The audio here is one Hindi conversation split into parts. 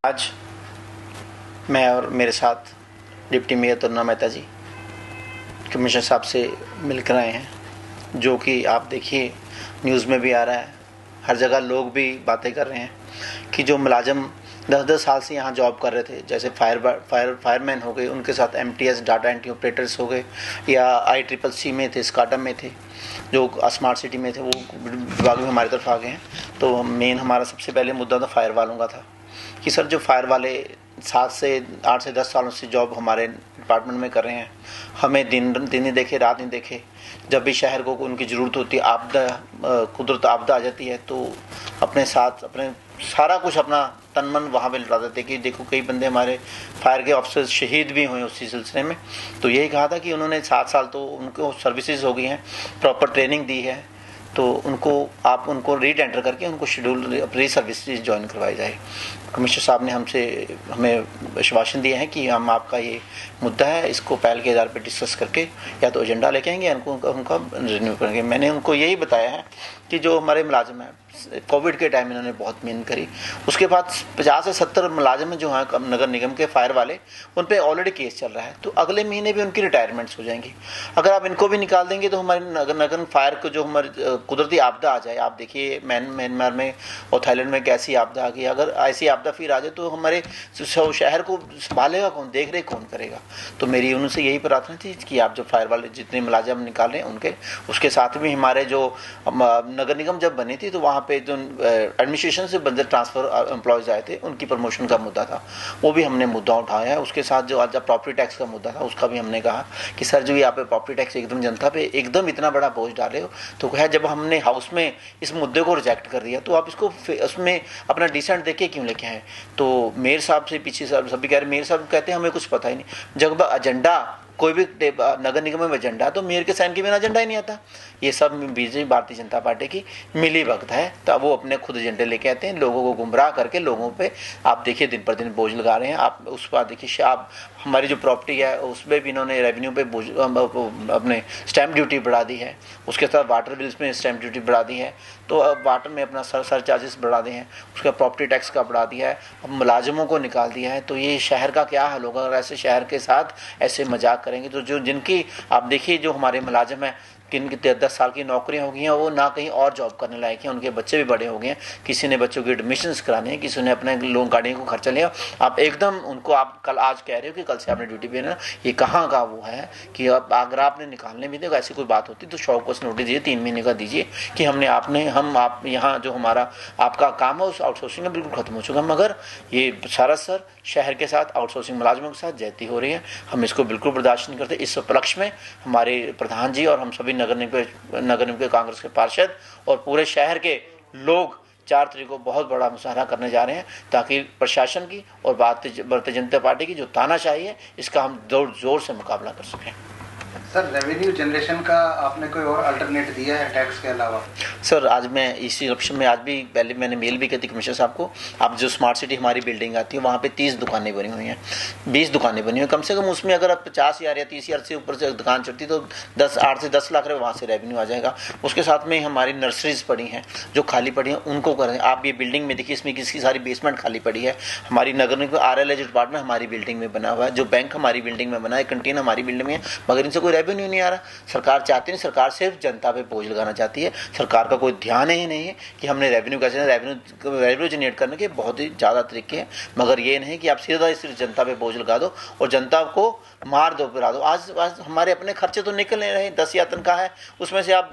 आज मैं और मेरे साथ डिप्टी मेयर तरुणा मेहता जी कमिश्नर साहब से मिलकर आए हैं, जो कि आप देखिए न्यूज़ में भी आ रहा है, हर जगह लोग भी बातें कर रहे हैं कि जो मुलाजिम 10-10 साल से यहाँ जॉब कर रहे थे, जैसे फायरमैन हो गए, उनके साथ MTS डाटा एंट्री ऑपरेटर्स हो गए, या ICCC में थे, स्काटा में थे, जो स्मार्ट सिटी में थे, वो विभाग में हमारी तरफ आ गए हैं। तो मेन हमारा सबसे पहले मुद्दा तो फायर वालों का था कि सर जो फायर वाले 8 से 10 सालों से जॉब हमारे डिपार्टमेंट में कर रहे हैं, हमें दिन नहीं देखे, रात नहीं देखे, जब भी शहर को उनकी ज़रूरत होती है, कुदरत आपदा आ जाती है, तो अपने साथ अपने सारा कुछ अपना तन मन वहाँ पे लगा देते कि देखो कई बंदे हमारे फायर के ऑफिसर्स शहीद भी हुए उसी सिलसिले में। तो यही कहा था कि उन्होंने 7 साल तो उनको सर्विसेज हो गई हैं, प्रॉपर ट्रेनिंग दी है, तो उनको रीटेंडर करके उनको शेड्यूल री सर्विसेज ज्वाइन करवाई जाए। कमिश्नर साहब ने हमें आश्वासन दिया है कि हम आपका ये मुद्दा है, इसको पहल के आधार पर डिस्कस करके या तो एजेंडा लेके आएंगे या उनका रिन्यू करेंगे। मैंने उनको यही बताया है कि जो हमारे मुलाजिम हैं, कोविड के टाइम इन्होंने बहुत मेहनत करी, उसके बाद 50 से 70 मुलाजिम जो हैं नगर निगम के फायर वाले, उन पर ऑलरेडी केस चल रहा है, तो अगले महीने भी उनकी रिटायरमेंट्स हो जाएंगी। अगर आप इनको भी निकाल देंगे तो हमारे नगर फायर को जो हमारी कुदरती आपदा आ जाए, आप देखिए म्यांमार में और थाईलैंड में कैसी आपदा आ गई, अगर ऐसी आपदा फिर आ जाए तो हमारे शहर को संभालेगा कौन, देख रेख कौन करेगा। तो मेरी उनसे यही प्रार्थना थी कि आप जो फायर वाले जितने मुलाजिम निकाल रहे हैं उनके, उसके साथ भी हमारे जो नगर निगम जब बनी थी तो वहाँ पे जो एडमिनिस्ट्रेशन से बंदे ट्रांसफर एम्प्लॉयज आए थे, उनकी प्रमोशन का मुद्दा था, वो भी हमने मुद्दा उठाया है। उसके साथ जो आज प्रॉपर्टी टैक्स का मुद्दा था, उसका भी हमने कहा कि सर जो यहाँ पे प्रॉपर्टी टैक्स एकदम जनता पे एकदम इतना बड़ा बोझ डाले हो, तो कहा जब हमने हाउस में इस मुद्दे को रिजेक्ट कर दिया तो आप इसको उसमें अपना डिसेंट देके क्यों लेके आए। तो मेयर साहब से पीछे सभी कह रहे, मेयर साहब कहते हैं हमें कुछ पता ही नहीं, जब एजेंडा कोई भी नगर निगम में एजेंडा तो मेयर के साइन के बिना एजेंडा ही नहीं आता। ये सब बीजेपी भारतीय जनता पार्टी की मिली भगत है, तो वो अपने खुद एजेंडे लेके आते हैं, लोगों को गुमराह करके लोगों पे आप देखिए दिन पर दिन बोझ लगा रहे हैं। आप उस पर देखिए, आप हमारी जो प्रॉपर्टी है उसमें भी इन्होंने रेवेन्यू पे अपने स्टैंप ड्यूटी बढ़ा दी है, उसके साथ वाटर बिल्स में स्टैंप ड्यूटी बढ़ा दी है, तो अब वाटर में अपना सर चार्जेस बढ़ा दिए हैं, उसका प्रॉपर्टी टैक्स का बढ़ा दिया है, अब मुलाजिमों को निकाल दिया है। तो ये शहर का क्या हाल होगा अगर ऐसे शहर के साथ ऐसे मजाक करेंगे। तो जो जिनकी आप देखिए जो हमारे मुलाजिम हैं, किन की 10 साल की नौकरियां हो गई हैं, वो ना कहीं और जॉब करने लायक हैं, उनके बच्चे भी बड़े हो गए हैं, किसी ने बच्चों की एडमिशन्स कराने हैं, किसी ने अपने लोन गाड़ियों को खर्चा लिया। आप एकदम उनको आप कल आज कह रहे हो कि कल से आपने ड्यूटी पे ना, ये कहाँ का वो है कि अब अगर आपने निकालने भी दे ऐसी कोई बात होती तो शॉर्ट कोर्स नोटिस दीजिए, 3 महीने का दीजिए कि आप यहाँ जो हमारा आपका काम है उस आउटसोर्सिंग में बिल्कुल खत्म हो चुका। मगर ये सरासर शहर के साथ आउटसोर्सिंग मुलाजिमों के साथ ज्यादती हो रही है, हम इसको बिल्कुल बर्दाश्त नहीं करते। इस उपलक्ष्य में हमारे प्रधान जी और हम सभी नगर निगम के कांग्रेस के पार्षद और पूरे शहर के लोग 4 तारीख को बहुत बड़ा मुजाहरा करने जा रहे हैं, ताकि प्रशासन की और भारतीय जनता पार्टी की जो तानाशाही है इसका हम जोर से मुकाबला कर सकें। सर रेवेन्यू जनरेशन का आपने कोई और अल्टरनेट दिया है टैक्स के अलावा? सर आज मैं इसी ऑप्शन में आज भी पहले मैंने मेल भी की थी कमिश्नर साहब को। आप जो स्मार्ट सिटी हमारी बिल्डिंग आती है वहाँ पे 30 दुकानें बनी हुई हैं, 20 दुकानें बनी हुई हैं, कम से कम उसमें अगर आप 50,000 या 30,000 से ऊपर से दुकान चढ़ती तो 8 से 10 लाख रुपये वहाँ से रेवेन्यू आ जाएगा। उसके साथ में हमारी नर्सरीज पड़ी हैं जो खाली पड़ी हैं, उनको करें। आप ये बिल्डिंग में देखिए, इसमें किसकी सारी बेसमेंट खाली पड़ी है। हमारी नगर निगम RLA डिपार्टमेंट हमारी बिल्डिंग में बना हुआ है, जो बैंक हमारी बिल्डिंग में बना है, कंटीन हमारी बिल्डिंग में है, मगर इनसे कोई रेवेन्यू नहीं आ रहा। सरकार चाहती नहीं, सरकार सिर्फ जनता पे बोझ लगाना चाहती है। सरकार का कोई ध्यान ही नहीं है कि हमने रेवेन्यू कैसे, रेवेन्यू जनरेट करने के बहुत ही ज़्यादा तरीके हैं, मगर ये नहीं कि आप सीधा सिर्फ जनता पे बोझ लगा दो और जनता को मार दो, गिरा दो। आज हमारे अपने खर्चे तो निकल नहीं रहे, 10,000 तनख्वाह है, उसमें से आप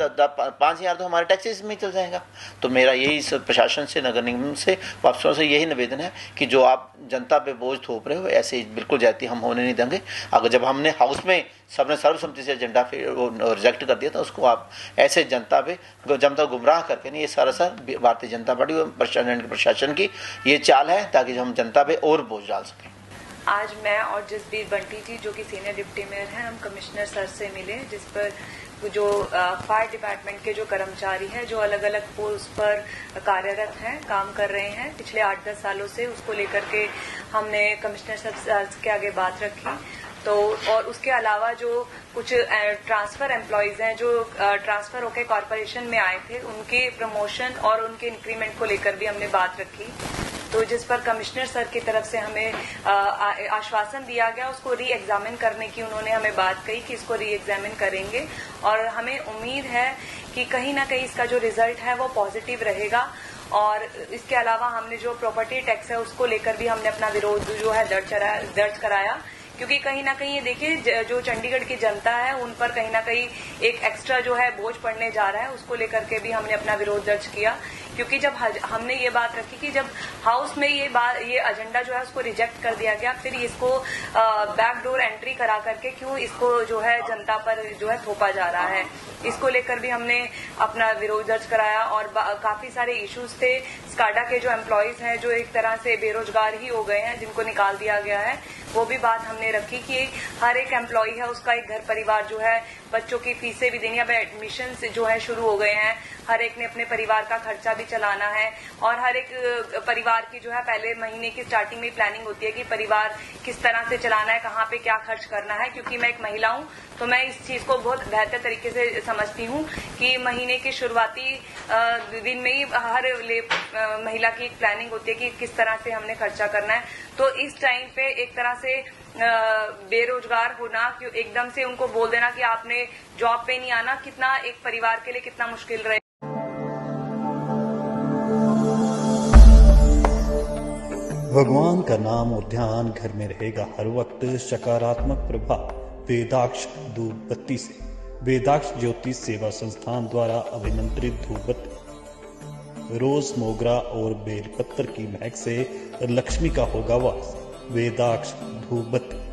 5,000 तो हमारे टैक्सेस में चल जाएगा। तो मेरा यही प्रशासन से, नगर निगम से, वापसों से यही निवेदन है कि जो आप जनता पे बोझ थोप रहे हो ऐसे बिल्कुल जाती हम होने नहीं देंगे। अगर जब हमने हाउस में सबने सर्वसम्मति से एजेंडा रिजेक्ट कर दिया था, उसको आप ऐसे जनता गुमराह करके नहीं, ये सरासर भारतीय जनता पार्टी और प्रशासन की ये चाल है ताकि हम जनता पे और बोझ डाल सकें। आज मैं और जसबीर बंटी जी जो कि सीनियर डिप्टी मेयर हैं, हम कमिश्नर सर से मिले, जिस पर जो फायर डिपार्टमेंट के जो कर्मचारी हैं जो अलग अलग पोस्ट पर कार्यरत हैं, काम कर रहे हैं पिछले 8-10 सालों से, उसको लेकर के हमने कमिश्नर सर के आगे बात रखी। तो और उसके अलावा जो कुछ ट्रांसफर एम्प्लॉयज हैं जो ट्रांसफर होकर कॉरपोरेशन में आए थे, उनके प्रमोशन और उनके इंक्रीमेंट को लेकर भी हमने बात रखी। तो जिस पर कमिश्नर सर की तरफ से हमें आश्वासन दिया गया, उसको री एग्जामिन करने की उन्होंने हमें बात कही कि इसको री एग्जामिन करेंगे और हमें उम्मीद है कि कहीं ना कहीं इसका जो रिजल्ट है वो पॉजिटिव रहेगा। और इसके अलावा हमने जो प्रॉपर्टी टैक्स है उसको लेकर भी हमने अपना विरोध जो है दर्ज कराया, क्योंकि कहीं ना कहीं ये देखिए जो चंडीगढ़ की जनता है उन पर कहीं ना कहीं एक एक्स्ट्रा जो है बोझ पड़ने जा रहा है, उसको लेकर के भी हमने अपना विरोध दर्ज किया। क्योंकि जब हमने ये बात रखी कि जब हाउस में ये एजेंडा जो है उसको रिजेक्ट कर दिया गया, फिर इसको बैकडोर एंट्री करा करके क्यों इसको जो है जनता पर जो है थोपा जा रहा है, इसको लेकर भी हमने अपना विरोध दर्ज कराया। और काफी सारे इश्यूज थे। स्काडा के जो एम्प्लॉयज हैं जो एक तरह से बेरोजगार ही हो गए हैं, जिनको निकाल दिया गया है, वो भी बात हमने रखी कि हर एक एम्प्लॉय है उसका एक घर परिवार जो है, बच्चों की फीसें भी देनी, अब एडमिशन जो है शुरू हो गए हैं, हर एक ने अपने परिवार का खर्चा भी चलाना है और हर एक परिवार की जो है पहले महीने की स्टार्टिंग में प्लानिंग होती है कि परिवार किस तरह से चलाना है, कहाँ पे क्या खर्च करना है। क्योंकि मैं एक महिला हूँ तो मैं इस चीज को बहुत बेहतर तरीके से समझती हूँ कि महीने के शुरुआती दिन में ही हर महिला की एक प्लानिंग होती है कि किस तरह से हमने खर्चा करना है। तो इस टाइम पे एक तरह से बेरोजगार होना, क्यों एकदम से उनको बोल देना कि आपने जॉब पे नहीं आना, कितना एक परिवार के लिए कितना मुश्किल रहे। भगवान का नाम और ध्यान घर में रहेगा हर वक्त। सकारात्मक प्रभाव वेदाक्ष धूप बत्ती से। वेदाक्ष ज्योति सेवा संस्थान द्वारा अभिमंत्रित धूप बत्ती रोज, मोगरा और बेलपत्र की महक से लक्ष्मी का होगा वास। वेदाक्ष धूप बत्ती।